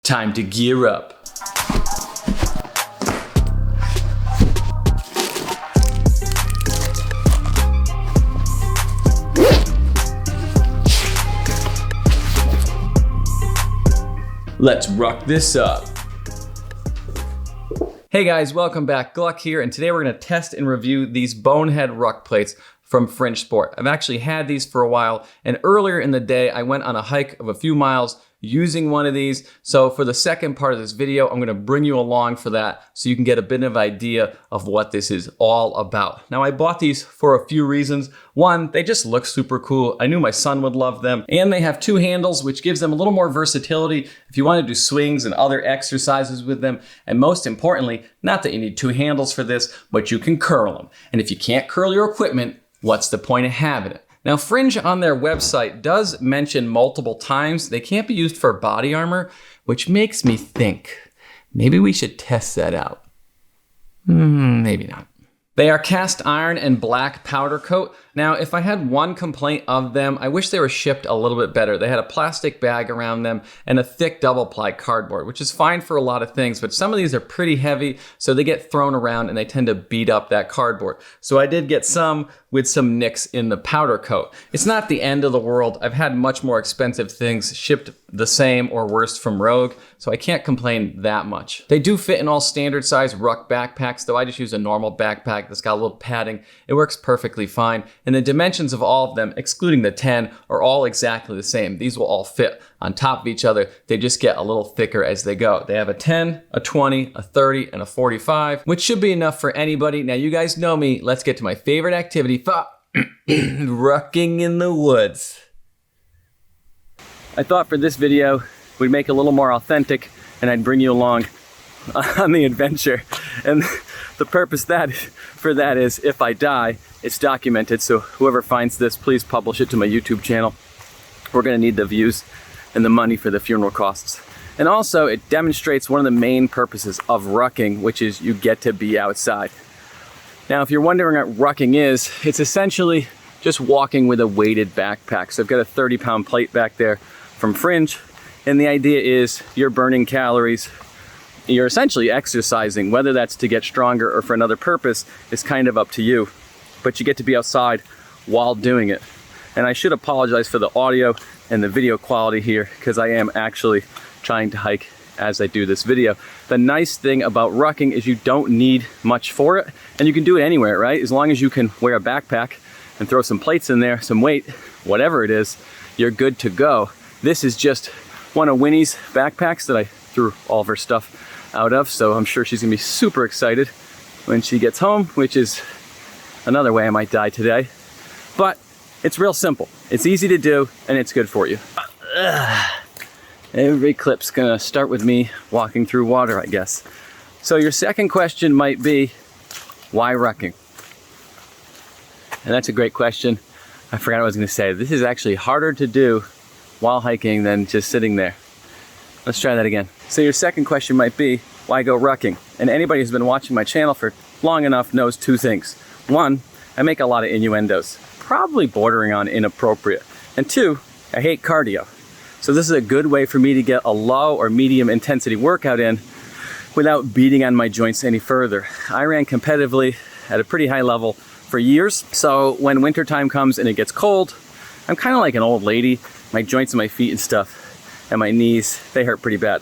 Time to gear up. Let's ruck this up. Hey guys, welcome back. Gluck here, and today we're gonna test and review these Bonehead Ruck plates from Fringe Sport. I've actually had these for a while, and earlier in the day, I went on a hike of a few miles using one of these. So for the second part of this video, I'm gonna bring you along for that so you can get a bit of idea of what this is all about. Now, I bought these for a few reasons. One, they just look super cool. I knew my son would love them. And they have two handles, which gives them a little more versatility if you want to do swings and other exercises with them. And most importantly, not that you need two handles for this, but you can curl them. And if you can't curl your equipment, what's the point of having it? Now, Fringe on their website does mention multiple times they can't be used for body armor, which makes me think maybe we should test that out. Maybe not. They are cast iron and black powder coat. Now, if I had one complaint of them, I wish they were shipped a little bit better. They had a plastic bag around them and a thick double-ply cardboard, which is fine for a lot of things, but some of these are pretty heavy, so they get thrown around and they tend to beat up that cardboard. So I did get some with some nicks in the powder coat. It's not the end of the world. I've had much more expensive things shipped the same or worse from Rogue, so I can't complain that much. They do fit in all standard size ruck backpacks, though I just use a normal backpack that's got a little padding. It works perfectly fine. And the dimensions of all of them, excluding the 10, are all exactly the same. These will all fit on top of each other. They just get a little thicker as they go. They have a 10, a 20, a 30, and a 45, which should be enough for anybody. Now, you guys know me. Let's get to my favorite activity, rucking in the woods. I thought for this video, we'd make it a little more authentic, and I'd bring you along on the adventure. And the purpose for that is, if I die, it's documented. So whoever finds this, please publish it to my YouTube channel. We're gonna need the views and the money for the funeral costs. And also, it demonstrates one of the main purposes of rucking, which is you get to be outside. Now, if you're wondering what rucking is, it's essentially just walking with a weighted backpack. So I've got a 30-pound plate back there from Fringe, and the idea is you're burning calories. You're essentially exercising. Whether that's to get stronger or for another purpose is kind of up to you, but you get to be outside while doing it. And I should apologize for the audio and the video quality here, because I am actually trying to hike as I do this video. The nice thing about rucking is you don't need much for it, and you can do it anywhere, right? As long as you can wear a backpack and throw some plates in there, some weight, whatever it is, you're good to go. This is just one of Winnie's backpacks that I threw all of her stuff out of, so I'm sure she's gonna be super excited when she gets home, which is another way I might die today. But it's real simple. It's easy to do, and it's good for you. Every clip's gonna start with me walking through water, I guess. So your second question might be, why rucking? And that's a great question. I forgot what I was gonna say. This is actually harder to do while hiking than just sitting there. Let's try that again. So your second question might be, why go rucking? And anybody who's been watching my channel for long enough knows two things. One, I make a lot of innuendos, probably bordering on inappropriate. And two, I hate cardio. So this is a good way for me to get a low or medium intensity workout in without beating on my joints any further. I ran competitively at a pretty high level for years. So when wintertime comes and it gets cold, I'm kind of like an old lady. My joints and my feet and stuff and my knees, they hurt pretty bad.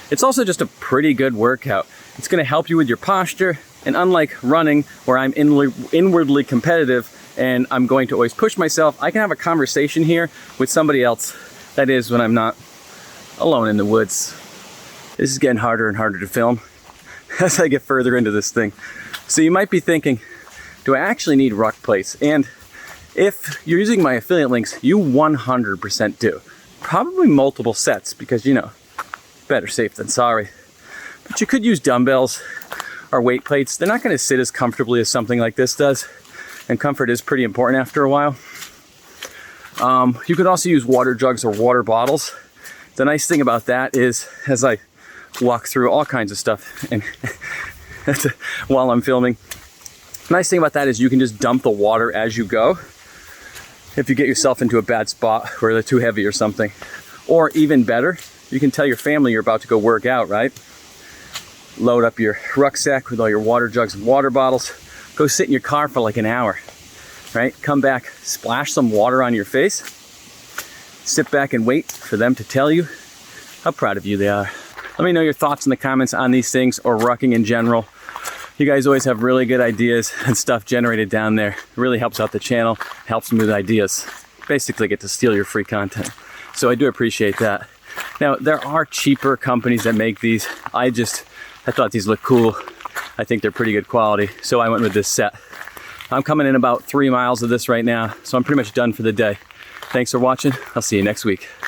It's also just a pretty good workout. It's gonna help you with your posture, and unlike running, where I'm inwardly competitive and I'm going to always push myself, I can have a conversation here with somebody else. That is, when I'm not alone in the woods. This is getting harder and harder to film as I get further into this thing. So you might be thinking, do I actually need ruck plates? And if you're using my affiliate links, you 100% do. Probably multiple sets, because, you know, better safe than sorry. But you could use dumbbells or weight plates. They're not going to sit as comfortably as something like this does, and comfort is pretty important after a while. You could also use water jugs or water bottles. The nice thing about that is, as I walk through all kinds of stuff and while I'm filming, the nice thing about that is you can just dump the water as you go if you get yourself into a bad spot where they're too heavy or something. Or even better, You can tell your family you're about to go work out, right? Load up your rucksack with all your water jugs and water bottles. Go sit in your car for like an hour, right? Come back, splash some water on your face. Sit back and wait for them to tell you how proud of you they are. Let me know your thoughts in the comments on these things or rucking in general. You guys always have really good ideas and stuff generated down there. It really helps out the channel, helps me with ideas. Basically get to steal your free content. So I do appreciate that. Now, there are cheaper companies that make these. I thought these looked cool. I think they're pretty good quality, so I went with this set. I'm coming in about 3 miles of this right now, so I'm pretty much done for the day. Thanks for watching. I'll see you next week.